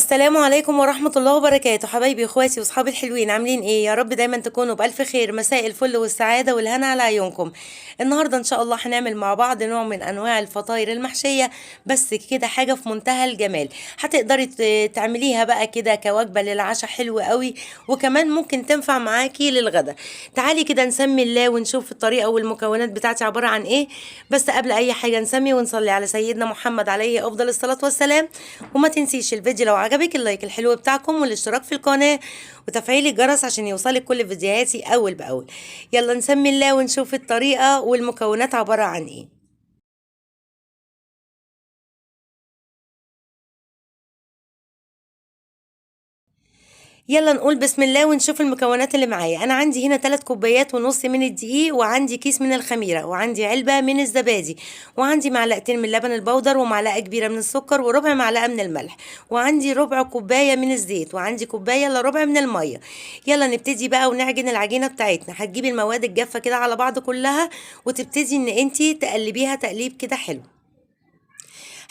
السلام عليكم ورحمة الله وبركاته، حبايبي اخواتي واصحابي الحلوين، عاملين ايه؟ يا رب دايما تكونوا بألف خير. مساء الفل والسعادة والهنا على عيونكم. النهاردة ان شاء الله هنعمل مع بعض نوع من انواع الفطاير المحشية، بس كده حاجة في منتهى الجمال. هتقدري تعمليها بقى كده كوجبة للعشاء، حلوة قوي، وكمان ممكن تنفع معاكي للغدا. تعالي كده نسمي الله ونشوف الطريقة والمكونات بتاعتي عبارة عن ايه. بس قبل اي حاجة نسمي ونصلي على سيدنا محمد عليه افضل الصلاة والسلام. وما تنسيش الفيديو لو عجبك اللايك الحلو بتاعكم والاشتراك في القناة وتفعيل الجرس عشان يوصلك كل فيديوهاتي اول باول. يلا نسمي الله ونشوف الطريقة والمكونات عبارة عن ايه. يلا نقول بسم الله ونشوف المكونات اللي معايا. انا عندي هنا 3 كوبايات ونص من الدقيق، وعندي كيس من الخميره، وعندي علبه من الزبادي، وعندي معلقتين من اللبن البودر، ومعلقه كبيره من السكر، وربع معلقه من الملح، وعندي ربع كوبايه من الزيت، وعندي كوبايه الا ربع من الميه. يلا نبتدي بقى ونعجن العجينه بتاعتنا. هتجيبي المواد الجافه كده على بعض كلها، وتبتدي ان انتي تقلبيها تقليب كده حلو.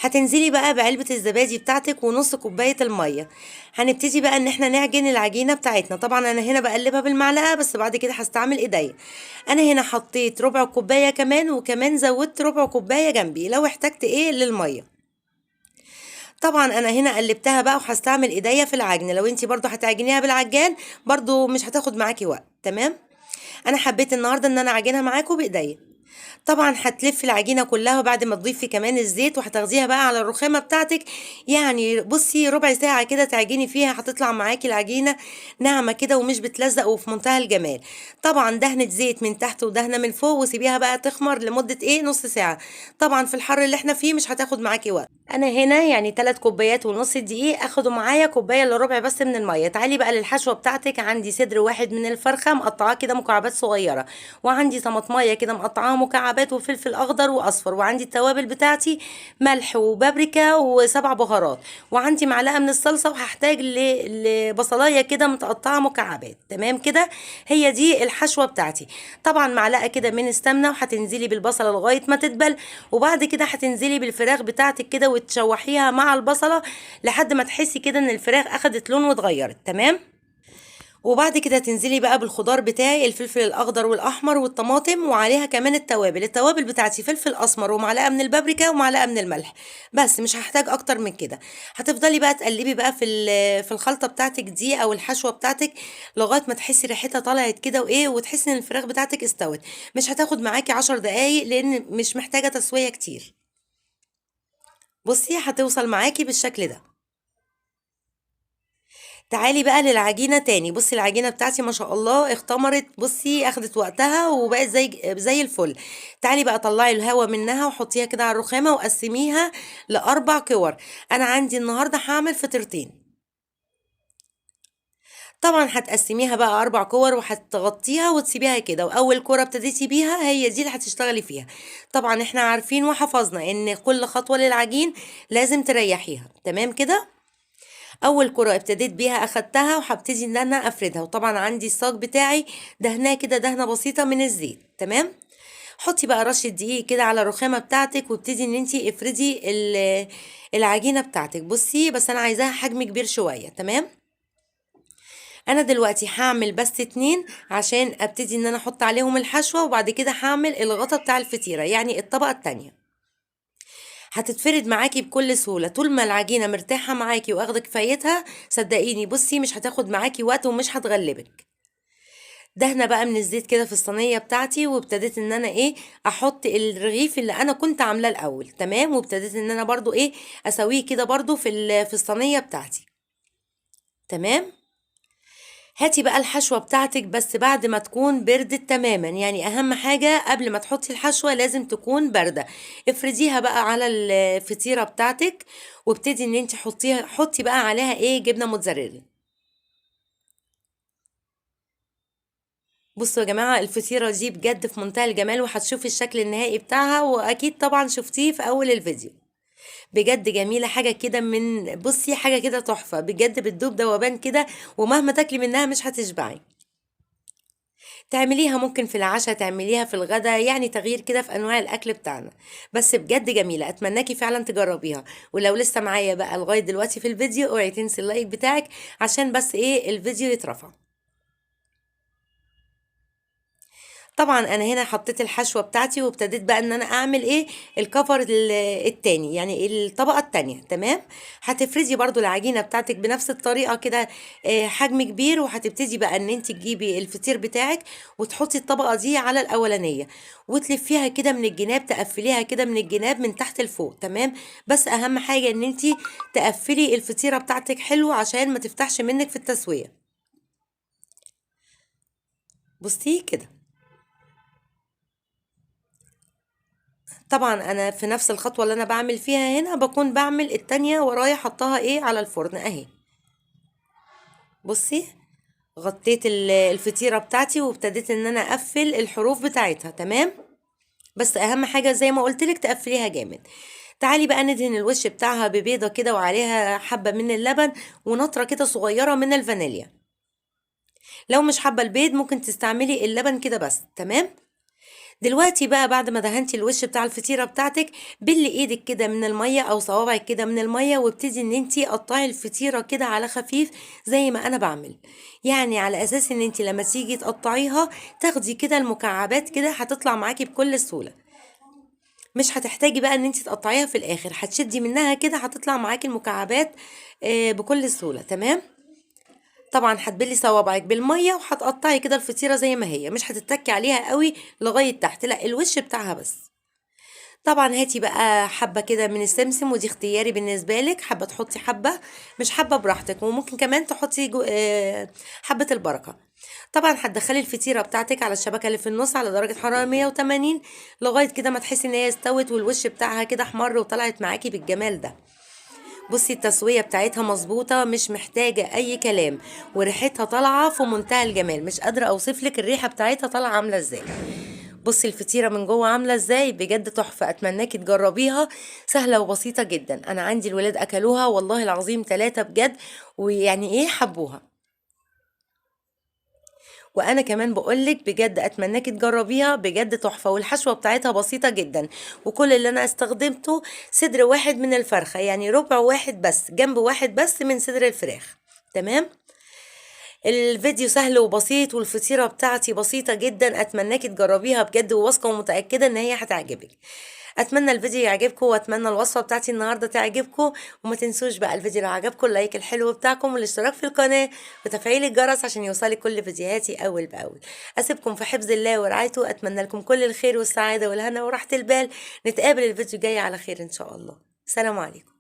هتنزلي بقى بعلبة الزبادي بتاعتك ونص كوباية المية. هنبتدي بقى ان احنا نعجن العجينة بتاعتنا. طبعا انا هنا بقلبها بالمعلقة، بس بعد كده هستعمل ايديا. انا هنا حطيت ربع كوباية كمان، وكمان زودت ربع كوباية جنبي لو احتجت ايه للمية. طبعا انا هنا قلبتها بقى، وهستعمل ايديا في العجن. لو انتي برضو هتعجنيها بالعجان برضو مش هتاخد معاكي وقت. تمام. انا حبيت النهارده ان انا اعجنها معاكم بايديا. طبعا هتلفي العجينه كلها بعد ما تضيفي كمان الزيت، وهتاخديها بقى على الرخامه بتاعتك. يعني بصي ربع ساعه كده تعجني فيها، هتطلع معاكي العجينه ناعمه كده ومش بتلزق وفي منتهى الجمال. طبعا دهنه زيت من تحت ودهنه من فوق، وسيبيها بقى تخمر لمده ايه نص ساعه. طبعا في الحر اللي احنا فيه مش هتاخد معاكي وقت. انا هنا يعني 3 كوبايات ونص دقيق اخدوا معايا كوبايه الا ربع بس من الميه. تعالي بقى للحشوه بتاعتك. عندي صدر واحد من الفرخه مقطعاه كده مكعبات صغيره، وعندي طماطمايه كده مقطعاها مكعبات، وفلفل اخضر واصفر، وعندي التوابل بتاعتي ملح وبابريكا وسبع بهارات، وعندي معلقه من الصلصه، وهحتاج لبصلايه كده متقطعه مكعبات. تمام كده. هي دي الحشوه بتاعتي. طبعا معلقه كده من السمنه، وهتنزلي بالبصله لغايه ما تدبل، وبعد كده هتنزلي بالفراخ بتاعتك كده وتشوحيها مع البصله لحد ما تحسي كده ان الفراخ اخدت لون واتغيرت. تمام. وبعد كده تنزلي بقى بالخضار بتاعي، الفلفل الاخضر والاحمر والطماطم، وعليها كمان التوابل بتاعتي فلفل اسمر ومعلقه من البابريكا ومعلقه من الملح. بس مش هحتاج اكتر من كده. هتفضلي بقى تقلبي بقى في الخلطه بتاعتك دي او الحشوه بتاعتك لغايه ما تحسي ريحتها طلعت كده وايه، وتحسي ان الفراخ بتاعتك استوت. مش هتاخد معاكي 10 دقايق لان مش محتاجه تسويه كتير. بصي هتوصل معاكي بالشكل ده. تعالي بقى للعجينة تاني. بصي العجينة بتاعتي ما شاء الله اختمرت، بصي اخدت وقتها وبقت زي الفل. تعالي بقى طلعي الهوا منها وحطيها كده على الرخامة وقسميها لأربع كور. أنا عندي النهاردة هعمل فطيرتين. طبعا هتقسميها بقى 4 كور، وهتغطيها وتسيبيها كده، وأول كورة ابتديتي بيها هي دي اللي هتشتغلي فيها. طبعا احنا عارفين وحفظنا إن كل خطوة للعجين لازم تريحيها. تمام كده. اول كرة ابتديت بيها اخدتها، وهبتدي ان انا افردها. وطبعا عندي الصاج بتاعي دهناه كده دهنه بسيطه من الزيت. تمام. حطي بقى رشه دقيق كده على الرخامه بتاعتك، وابتدي ان انتي افردي العجينه بتاعتك. بصي بس انا عايزاها حجم كبير شويه. تمام. انا دلوقتي هعمل بس 2 عشان ابتدي ان انا احط عليهم الحشوه، وبعد كده هعمل الغطا بتاع الفطيره يعني الطبقه التانية. هتتفرد معاكي بكل سهولة طول ما العجينة مرتاحة معاكي واخدة كفايتها. صدقيني بصي مش هتاخد معاكي وقت ومش هتغلبك. دهنة بقى من الزيت كده في الصينية بتاعتي، وابتديت ان انا ايه احط الرغيف اللي انا كنت عاملاه الاول. تمام. وابتديت ان انا برضو ايه اسويه كده برضو في الصينية بتاعتي. تمام. هاتي بقى الحشوة بتاعتك بس بعد ما تكون بردت تماما. يعني اهم حاجة قبل ما تحطي الحشوة لازم تكون باردة. افرديها بقى على الفطيرة بتاعتك، وابتدي ان انت حطي بقى عليها ايه جبنة موتزاريلا. بصوا يا جماعة الفطيرة دي بجد في منتهى الجمال، وهتشوفي الشكل النهائي بتاعها، واكيد طبعا شفتيه في اول الفيديو. بجد جميلة حاجة كده من بصي حاجة كده تحفة بجد، بتدوب دوبان كده، ومهما تاكلي منها مش هتشبعي. تعمليها ممكن في العشاء، تعمليها في الغدا، يعني تغيير كده في انواع الاكل بتاعنا. بس بجد جميله، اتمناكي فعلا تجربيها. ولو لسه معايا بقى لغايه دلوقتي في الفيديو، اوعي تنسي اللايك بتاعك عشان بس ايه الفيديو يترفع. طبعا انا هنا حطيت الحشوه بتاعتي وابتديت بقى ان انا اعمل ايه الكفر التاني، يعني الطبقه التانية. تمام. هتفردي برضو العجينه بتاعتك بنفس الطريقه كده، حجم كبير، وهتبتدي بقى ان انت تجيبي الفطير بتاعك وتحطي الطبقه دي على الاولانيه، وتلفيها كده من الجناب، تقفليها كده من الجناب من تحت لفوق. تمام. بس اهم حاجه ان انت تقفلي الفطيره بتاعتك حلو عشان ما تفتحش منك في التسويه. بصي كده. طبعا انا في نفس الخطوه اللي انا بعمل فيها هنا بكون بعمل التانية ورايا حطها ايه على الفرن اهي. بصي، غطيت الفطيره بتاعتي وابتديت ان انا اقفل الحروف بتاعتها. تمام. بس اهم حاجه زي ما قلت لك تقفليها جامد. تعالي بقى ندهن الوش بتاعها ببيضه كده، وعليها حبه من اللبن ونطره كده صغيره من الفانيليا. لو مش حابه البيض ممكن تستعملي اللبن كده بس. تمام. دلوقتي بقى بعد ما دهنتي الوش بتاع الفطيره بتاعتك، بلي ايدك كده من الميه او صوابعك كده من الميه، وابتدي ان انتي قطعي الفطيره كده على خفيف زي ما انا بعمل. يعني على اساس ان انتي لما تيجي تقطعيها تاخدي كده المكعبات كده، هتطلع معاكي بكل سهوله. مش هتحتاجي بقى ان انتي تقطعيها في الاخر، هتشدي منها كده هتطلع معاكي المكعبات بكل سهوله. تمام. طبعا هتبلي صوابعك بالميه وهتقطعي كده الفطيره زي ما هي، مش هتتكي عليها قوي لغايه تحت، لا الوش بتاعها بس. طبعا هاتي بقى حبه كده من السمسم، ودي اختياري بالنسبه لك، حابه تحطي حبه مش حابه براحتك، وممكن كمان تحطي حبه البركه. طبعا هتدخلي الفطيره بتاعتك على الشبكه اللي في النص على درجه حراره 180 لغايه كده ما تحسي ان هي استوت والوش بتاعها كده احمر وطلعت معاكي بالجمال ده. بصي التسوية بتاعتها مظبوطة، مش محتاجة أي كلام، وريحتها طالعة في منتهى الجمال، مش قادرة أوصفلك الريحة بتاعتها طالعة عاملة ازاي. بصي الفطيرة من جوه عاملة ازاي، بجد تحفة، أتمناكي تجربيها. سهلة وبسيطة جدا. أنا عندي الولاد أكلوها والله العظيم 3 بجد، ويعني إيه حبوها. وانا كمان بقولك بجد اتمناكي تجربيها، بجد تحفه، والحشوه بتاعتها بسيطه جدا. وكل اللي انا استخدمته صدر واحد من الفرخه، يعني ربع واحد بس جنب واحد بس من صدر الفراخ. تمام. الفيديو سهل وبسيط، والفطيره بتاعتي بسيطه جدا، اتمناكي تجربيها بجد، وواثقه ومتاكده ان هي هتعجبك. اتمنى الفيديو يعجبكم، واتمنى الوصفه بتاعتي النهارده تعجبكم. وما تنسوش بقى الفيديو لو عجبكم اللايك الحلو بتاعكم والاشتراك في القناه وتفعيل الجرس عشان يوصلك كل فيديوهاتي اول باول. اسيبكم في حفظ الله ورعايته، اتمنى لكم كل الخير والسعاده والهنا وراحه البال. نتقابل الفيديو الجاي على خير ان شاء الله. سلام عليكم.